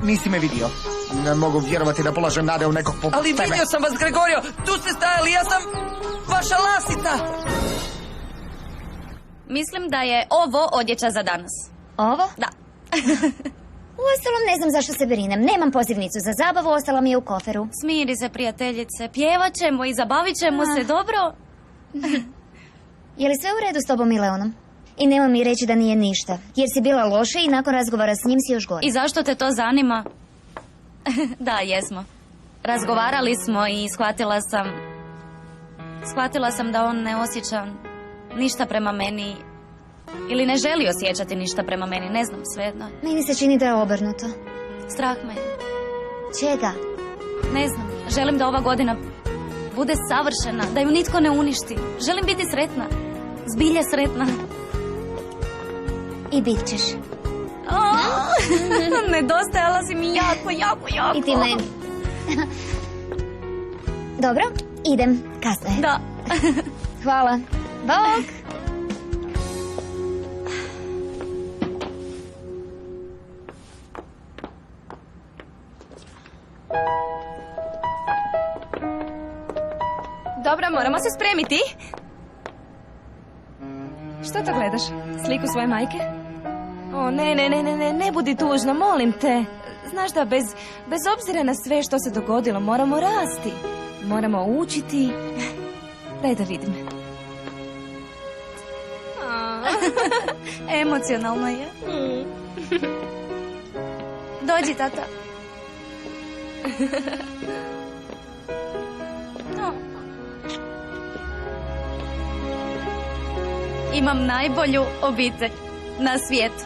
Nisi me vidio. Ne mogu vjerovati da polažem nade u nekog poput Ali tebe. vidio sam vas, Gregorio! Tu ste stajali, ja sam vaša lasica! Mislim da je ovo odjeća za danas. Ovo? Da. Uostalom ne znam zašto se brinem. Nemam pozivnicu za zabavu, ostala mi je u koferu. Smiri se, prijateljice. Pjevat ćemo i zabavit ćemo se, dobro? Je li sve u redu s tobom i Leonom? I nemoj mi reći da nije ništa, jer si bila loša i nakon razgovora s njim si još gore. I zašto te to zanima? Da, jesmo. Razgovarali smo i shvatila sam da on ne osjeća ništa prema meni. Ili ne želi osjećati ništa prema meni, ne znam, svejedno. Meni se čini da je obrnuto. Strah me. Čega? Ne znam, želim da ova godina bude savršena, da ju nitko ne uništi. Želim biti sretna. Zbilje sretna. I bit ćeš. Nedostajala si mi jako. I ti meni. Dobro, idem. Kasno je. Da. Hvala. Bog! Dobro, moramo se spremiti. Što to gledaš? Sliku svoje majke? O, ne budi tužna, molim te. Znaš da bez obzira na sve što se dogodilo, moramo rasti. Moramo učiti. Daj da vidim. Emocionalno je. Dođi, tata. Imam najbolju obitelj na svijetu.